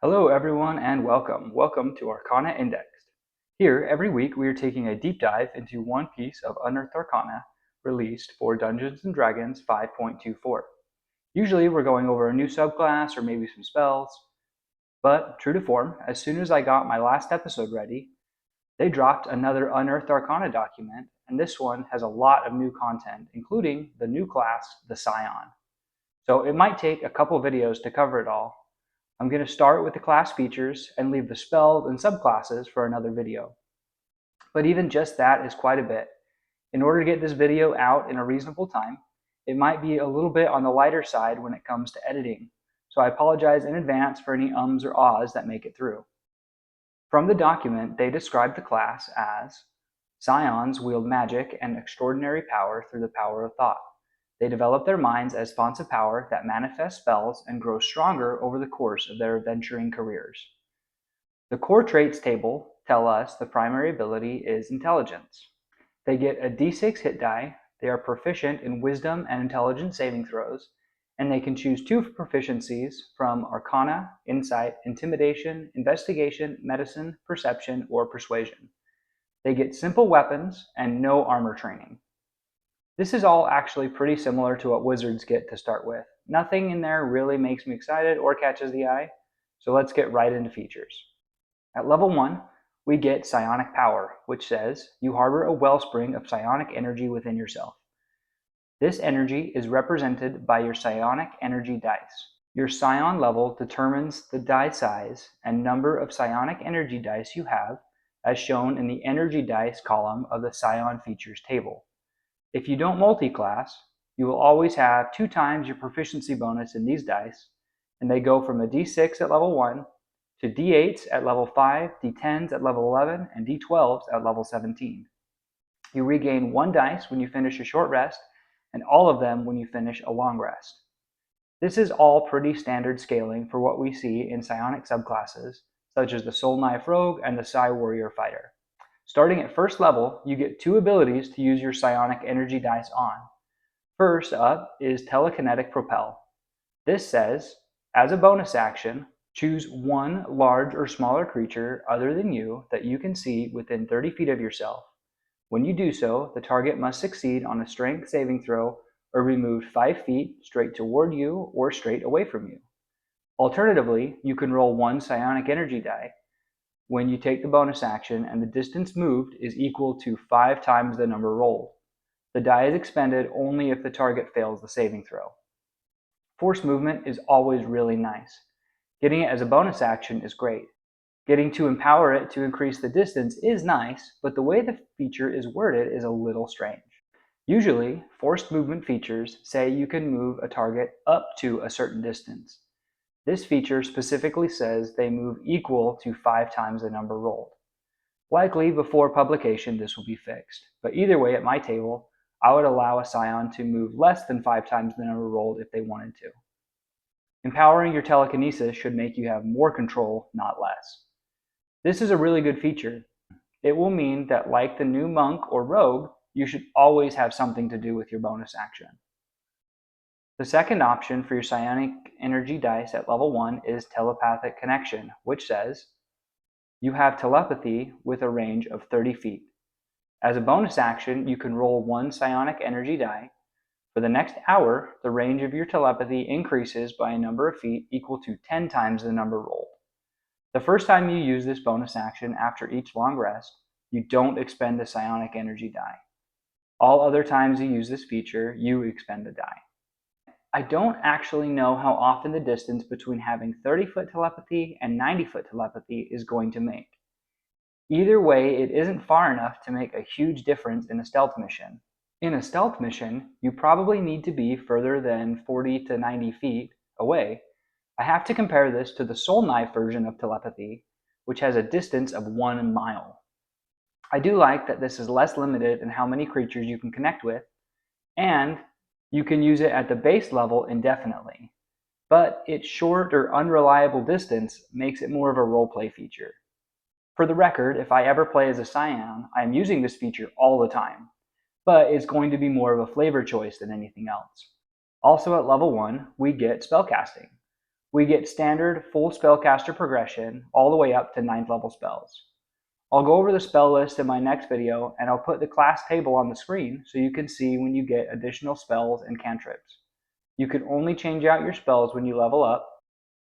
Hello everyone and welcome. Welcome to Arcana Indexed. Here, every week we are taking a deep dive into one piece of Unearthed Arcana released for Dungeons & Dragons 5.24. Usually we're going over a new subclass or maybe some spells, but true to form, as soon as I got my last episode ready, they dropped another Unearthed Arcana document, and this one has a lot of new content, including the new class, the Psion. So it might take a couple videos to cover it all. I'm going to start with the class features and leave the spells and subclasses for another video. But even just that is quite a bit. In order to get this video out in a reasonable time, it might be a little bit on the lighter side when it comes to editing. So I apologize in advance for any ums or ahs that make it through. From the document, they describe the class as Psions wield magic and extraordinary power through the power of thought. They develop their minds as fonts of power that manifest spells and grow stronger over the course of their adventuring careers. The core traits table tell us the primary ability is intelligence. They get a d6 hit die, they are proficient in wisdom and intelligence saving throws, and they can choose 2 proficiencies from Arcana, Insight, Intimidation, Investigation, Medicine, Perception, or Persuasion. They get simple weapons and no armor training. This is all actually pretty similar to what wizards get to start with. Nothing in there really makes me excited or catches the eye, so let's get right into features. At level 1, we get Psionic Power, which says you harbor a wellspring of psionic energy within yourself. This energy is represented by your psionic energy dice. Your Psion level determines the die size and number of psionic energy dice you have, as shown in the energy dice column of the Psion features table. If you don't multi-class, you will always have 2 times your proficiency bonus in these dice, and they go from a d6 at level 1 to d8s at level 5, d10s at level 11, and d12s at level 17. You regain 1 dice when you finish a short rest, and all of them when you finish a long rest. This is all pretty standard scaling for what we see in psionic subclasses, such as the Soul Knife Rogue and the Psi Warrior Fighter. Starting at first level, you get 2 abilities to use your psionic energy dice on. First up is Telekinetic Propel. This says, as a bonus action, choose 1 large or smaller creature other than you that you can see within 30 feet of yourself. When you do so, the target must succeed on a strength saving throw or be moved 5 feet straight toward you or straight away from you. Alternatively, you can roll 1 psionic energy die when you take the bonus action and the distance moved is equal to 5 times the number rolled. The die is expended only if the target fails the saving throw. Force movement is always really nice. Getting it as a bonus action is great. Getting to empower it to increase the distance is nice, but the way the feature is worded is a little strange. Usually, forced movement features say you can move a target up to a certain distance. This feature specifically says they move equal to 5 times the number rolled. Likely before publication this will be fixed, but either way at my table, I would allow a Psion to move less than 5 times the number rolled if they wanted to. Empowering your telekinesis should make you have more control, not less. This is a really good feature. It will mean that like the new monk or rogue, you should always have something to do with your bonus action. The second option for your psionic energy dice at level 1 is Telepathic Connection, which says you have telepathy with a range of 30 feet. As a bonus action, you can roll 1 psionic energy die. For the next hour, the range of your telepathy increases by a number of feet equal to 10 times the number rolled. The first time you use this bonus action after each long rest, you don't expend a psionic energy die. All other times you use this feature, you expend a die. I don't actually know how often the distance between having 30-foot telepathy and 90-foot telepathy is going to make. Either way, it isn't far enough to make a huge difference in a stealth mission. In a stealth mission, you probably need to be further than 40 to 90 feet away. I have to compare this to the Soul Knife version of telepathy, which has a distance of 1 mile. I do like that this is less limited in how many creatures you can connect with, and you can use it at the base level indefinitely, but its short or unreliable distance makes it more of a roleplay feature. For the record, if I ever play as a Psion, I am using this feature all the time, but it's going to be more of a flavor choice than anything else. Also at level 1, we get spellcasting. we get standard full spellcaster progression all the way up to 9th level spells. I'll go over the spell list in my next video, and I'll put the class table on the screen so you can see when you get additional spells and cantrips. You can only change out your spells when you level up,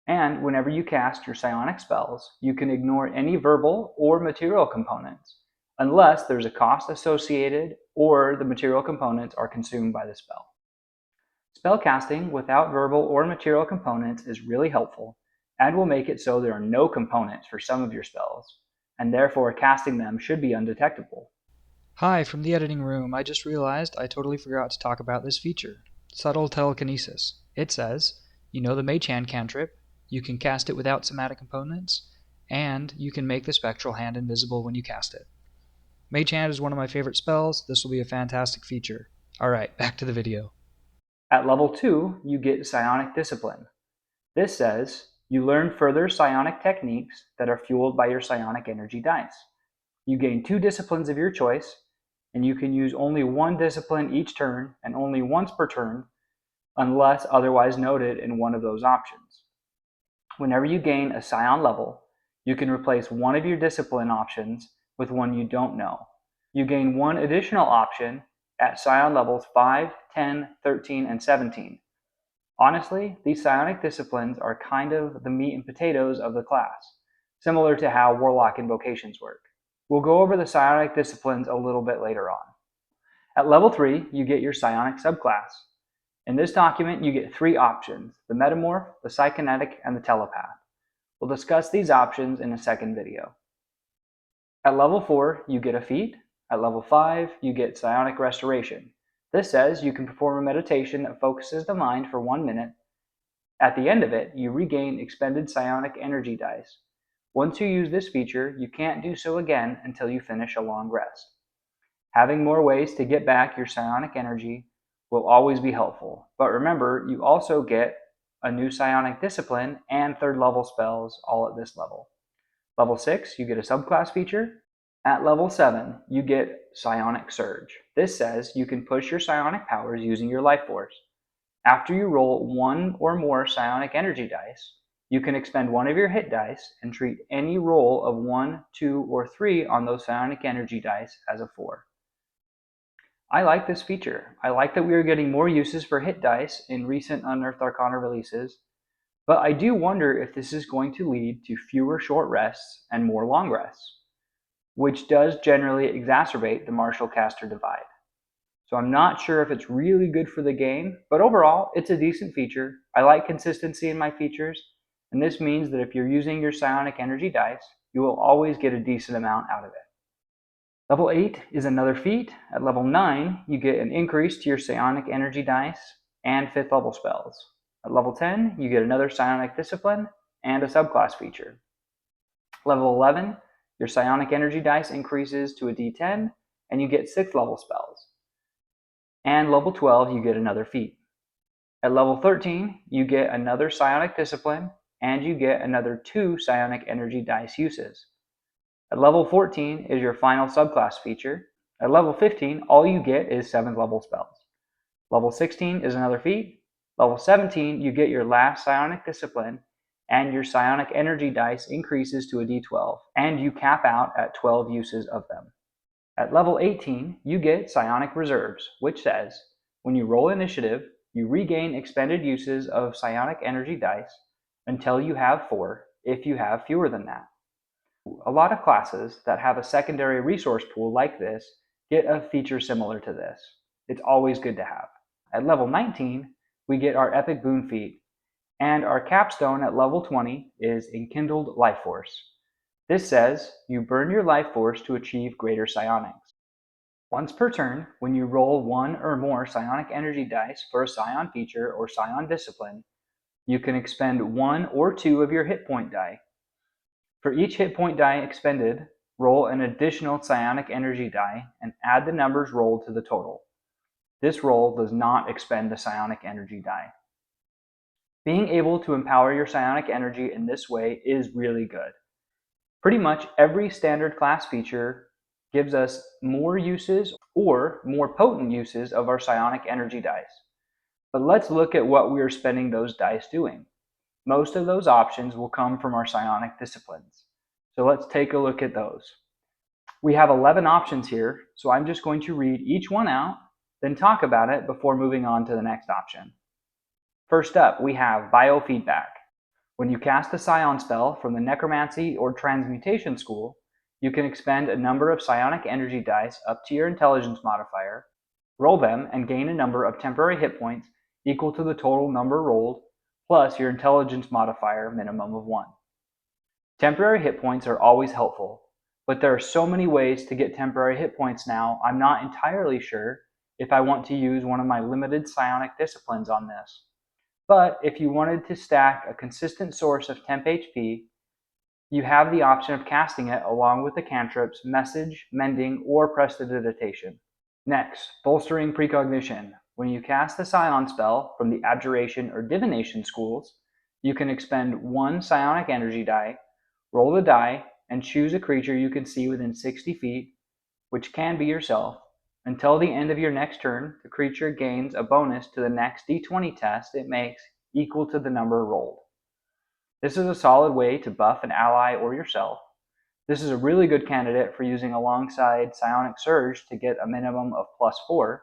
and whenever you cast your psionic spells, you can ignore any verbal or material components, unless there's a cost associated or the material components are consumed by the spell. Spellcasting without verbal or material components is really helpful, and will make it so there are no components for some of your spells, and therefore casting them should be undetectable. Hi, from the editing room. I just realized I totally forgot to talk about this feature, Subtle Telekinesis. It says, you know the Mage Hand cantrip, you can cast it without somatic components, and you can make the spectral hand invisible when you cast it. Mage Hand is one of my favorite spells. This will be a fantastic feature. Alright, back to the video. At level 2, you get Psionic Discipline. This says, you learn further psionic techniques that are fueled by your psionic energy dice. You gain 2 disciplines of your choice, and you can use only 1 discipline each turn and only once per turn, unless otherwise noted in one of those options. Whenever you gain a Psion level, you can replace one of your discipline options with one you don't know. You gain 1 additional option at Psion levels 5, 10, 13, and 17. Honestly, these psionic disciplines are kind of the meat and potatoes of the class, similar to how Warlock invocations work. We'll go over the psionic disciplines a little bit later on. At level 3, you get your psionic subclass. In this document, you get 3 options: the metamorph, the psychonetic, and the telepath. We'll discuss these options in a second video. At level 4, you get a feat. At level 5, you get psionic restoration. This says you can perform a meditation that focuses the mind for 1 minute. At the end of it, you regain expended psionic energy dice. Once you use this feature, you can't do so again until you finish a long rest. Having more ways to get back your psionic energy will always be helpful, but remember, you also get a new psionic discipline and 3rd level spells all at this level. Level 6, you get a subclass feature. At level 7, you get Psionic Surge. This says you can push your psionic powers using your life force. After you roll 1 or more psionic energy dice, you can expend 1 of your hit dice and treat any roll of 1, 2, or 3 on those psionic energy dice as a 4. I like this feature. I like that we are getting more uses for hit dice in recent Unearthed Arcana releases, but I do wonder if this is going to lead to fewer short rests and more long rests, which does generally exacerbate the martial caster divide. So I'm not sure if it's really good for the game, but overall, it's a decent feature. I like consistency in my features, and this means that if you're using your psionic energy dice, you will always get a decent amount out of it. Level 8 is another feat. At level 9, you get an increase to your psionic energy dice and 5th level spells. At level 10, you get another psionic discipline and a subclass feature. Level 11, your psionic energy dice increases to a D10, and you get 6th level spells. And level 12, you get another feat. At level 13, you get another psionic discipline, and you get another 2 psionic energy dice uses. At level 14 is your final subclass feature. At level 15, all you get is 7th level spells. Level 16 is another feat. Level 17, you get your last psionic discipline, and your psionic energy dice increases to a D12, and you cap out at 12 uses of them. At level 18, you get Psionic Reserves, which says, when you roll initiative, you regain expended uses of psionic energy dice until you have 4, if you have fewer than that. A lot of classes that have a secondary resource pool like this get a feature similar to this. It's always good to have. At level 19, we get our Epic Boon feat, and our capstone at level 20 is Enkindled Life Force. This says you burn your life force to achieve greater psionics. Once per turn, when you roll 1 or more psionic energy dice for a psion feature or psion discipline, you can expend 1 or 2 of your hit point die. For each hit point die expended, roll an additional psionic energy die and add the numbers rolled to the total. This roll does not expend the psionic energy die. Being able to empower your psionic energy in this way is really good. Pretty much every standard class feature gives us more uses or more potent uses of our psionic energy dice. But let's look at what we are spending those dice doing. Most of those options will come from our Psionic Disciplines. So let's take a look at those. We have 11 options here, so I'm just going to read each one out, then talk about it before moving on to the next option. First up, we have Biofeedback. When you cast a Psion spell from the Necromancy or Transmutation School, you can expend a number of psionic energy dice up to your intelligence modifier, roll them, and gain a number of temporary hit points equal to the total number rolled, plus your intelligence modifier minimum of 1. Temporary hit points are always helpful, but there are so many ways to get temporary hit points now, I'm not entirely sure if I want to use one of my limited psionic disciplines on this. But if you wanted to stack a consistent source of temp HP, you have the option of casting it along with the cantrips Message, Mending, or Prestidigitation. Next, Bolstering Precognition. When you cast the Psion spell from the Abjuration or Divination schools, you can expend 1 psionic energy die, roll the die, and choose a creature you can see within 60 feet, which can be yourself. Until the end of your next turn, the creature gains a bonus to the next d20 test it makes equal to the number rolled. This is a solid way to buff an ally or yourself. This is a really good candidate for using alongside Psionic Surge to get a minimum of +4.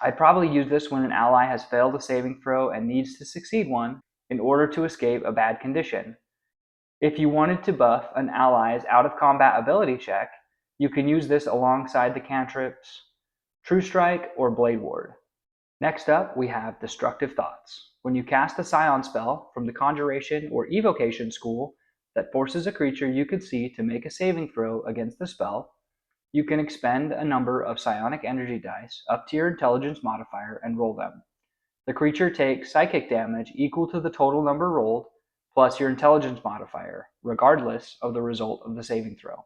I'd probably use this when an ally has failed a saving throw and needs to succeed one in order to escape a bad condition. If you wanted to buff an ally's out of combat ability check, you can use this alongside the cantrips True Strike or Blade Ward. Next up, we have Destructive Thoughts. When you cast a Psion spell from the Conjuration or Evocation school that forces a creature you could see to make a saving throw against the spell, you can expend a number of psionic energy dice up to your intelligence modifier and roll them. The creature takes psychic damage equal to the total number rolled plus your intelligence modifier, regardless of the result of the saving throw.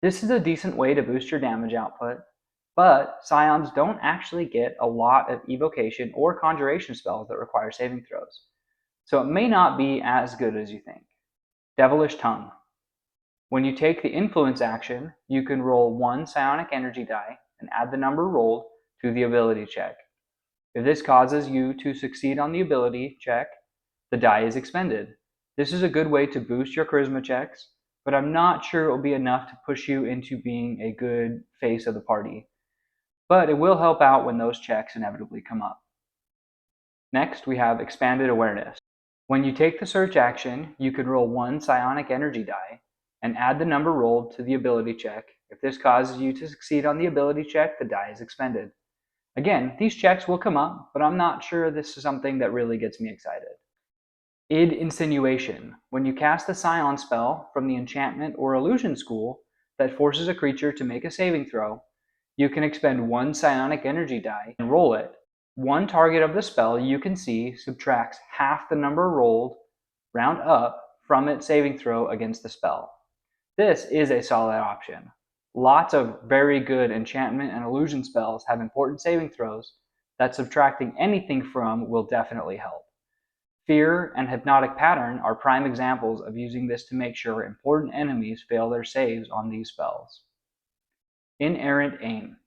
This is a decent way to boost your damage output, but Psions don't actually get a lot of evocation or conjuration spells that require saving throws, so it may not be as good as you think. Devilish Tongue. When you take the influence action, you can roll 1 psionic energy die and add the number rolled to the ability check. If this causes you to succeed on the ability check, the die is expended. This is a good way to boost your charisma checks, but I'm not sure it will be enough to push you into being a good face of the party. But it will help out when those checks inevitably come up. Next, we have Expanded Awareness. When you take the search action, you can roll 1 psionic energy die and add the number rolled to the ability check. If this causes you to succeed on the ability check, the die is expended. Again, these checks will come up, but I'm not sure this is something that really gets me excited. Id Insinuation. When you cast a Psion spell from the Enchantment or Illusion school that forces a creature to make a saving throw, you can expend 1 psionic energy die and roll it. One target of the spell you can see subtracts half the number rolled, round up, from its saving throw against the spell. This is a solid option. Lots of very good enchantment and illusion spells have important saving throws that subtracting anything from will definitely help. Fear and Hypnotic Pattern are prime examples of using this to make sure important enemies fail their saves on these spells. Inerrant Aim.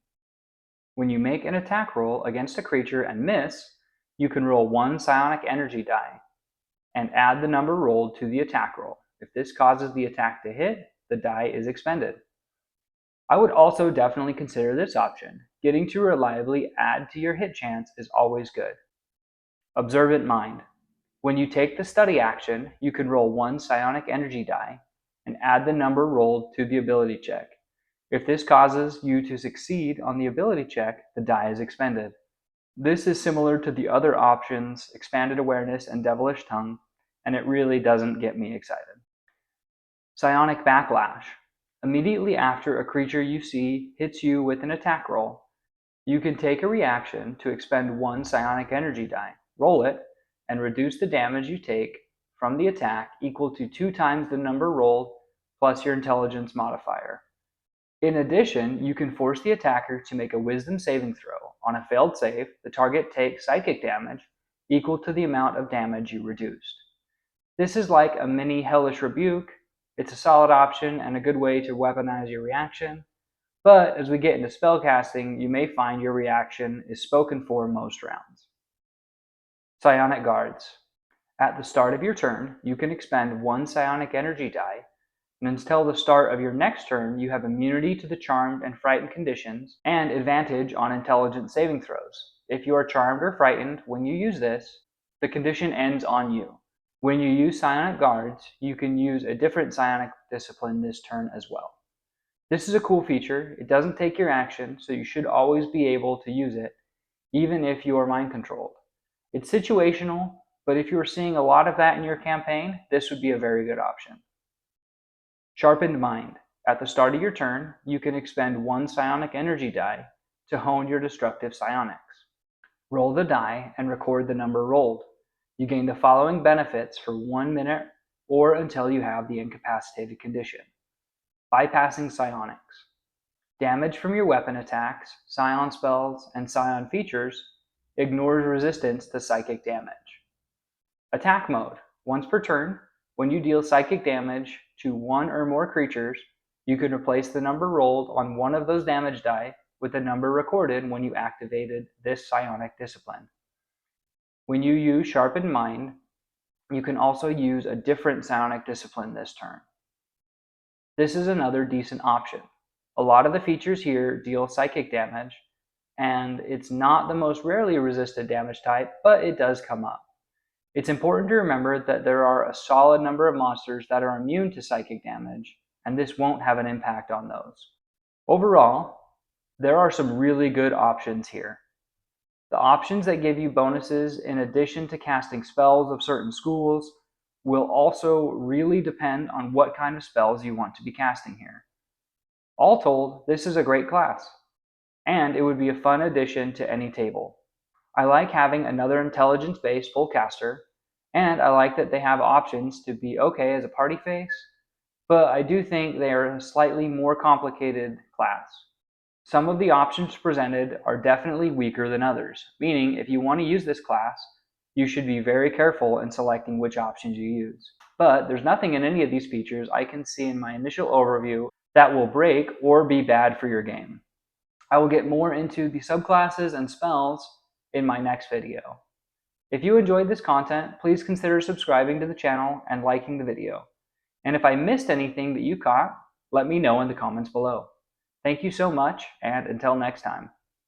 When you make an attack roll against a creature and miss, you can roll 1 psionic energy die and add the number rolled to the attack roll. If this causes the attack to hit, the die is expended. I would also definitely consider this option. Getting to reliably add to your hit chance is always good. Observant Mind. When you take the study action, you can roll 1 psionic energy die and add the number rolled to the ability check. If this causes you to succeed on the ability check, the die is expended. This is similar to the other options, Expanded Awareness and Devilish Tongue, and it really doesn't get me excited. Psionic Backlash. Immediately after a creature you see hits you with an attack roll, you can take a reaction to expend 1 psionic energy die, roll it, and reduce the damage you take from the attack equal to 2 times the number rolled plus your intelligence modifier. In addition, you can force the attacker to make a wisdom saving throw. On a failed save, the target takes psychic damage equal to the amount of damage you reduced. This is like a mini hellish rebuke. It's a solid option and a good way to weaponize your reaction, but as we get into spellcasting, you may find your reaction is spoken for most rounds. Psionic Guards. At the start of your turn, you can expend 1 psionic energy die, and until the start of your next turn, you have immunity to the charmed and frightened conditions and advantage on intelligence saving throws. If you are charmed or frightened when you use this, the condition ends on you. When you use psionic guards, you can use a different psionic discipline this turn as well. This is a cool feature. It doesn't take your action, so you should always be able to use it, even if you are mind controlled. It's situational, but if you are seeing a lot of that in your campaign, this would be a very good option. Sharpened Mind. At the start of your turn, you can expend 1 psionic energy die to hone your destructive psionics. Roll the die and record the number rolled. You gain the following benefits for 1 minute or until you have the incapacitated condition. Bypassing psionics. Damage from your weapon attacks, psion spells, and psion features ignores resistance to psychic damage. Attack mode. Once per turn, when you deal psychic damage to 1 or more creatures, you can replace the number rolled on one of those damage die with the number recorded when you activated this psionic discipline. When you use Sharpened Mind, you can also use a different psionic discipline this turn. This is another decent option. A lot of the features here deal psychic damage, and it's not the most rarely resisted damage type, but it does come up. It's important to remember that there are a solid number of monsters that are immune to psychic damage, and this won't have an impact on those. Overall, there are some really good options here. The options that give you bonuses in addition to casting spells of certain schools will also really depend on what kind of spells you want to be casting here. All told, this is a great class, and it would be a fun addition to any table. I like having another intelligence-based full caster, and I like that they have options to be okay as a party face, but I do think they are a slightly more complicated class. Some of the options presented are definitely weaker than others, meaning if you want to use this class, you should be very careful in selecting which options you use. But there's nothing in any of these features I can see in my initial overview that will break or be bad for your game. I will get more into the subclasses and spells in my next video. If you enjoyed this content, please consider subscribing to the channel and liking the video. And if I missed anything that you caught, let me know in the comments below. Thank you so much, and until next time.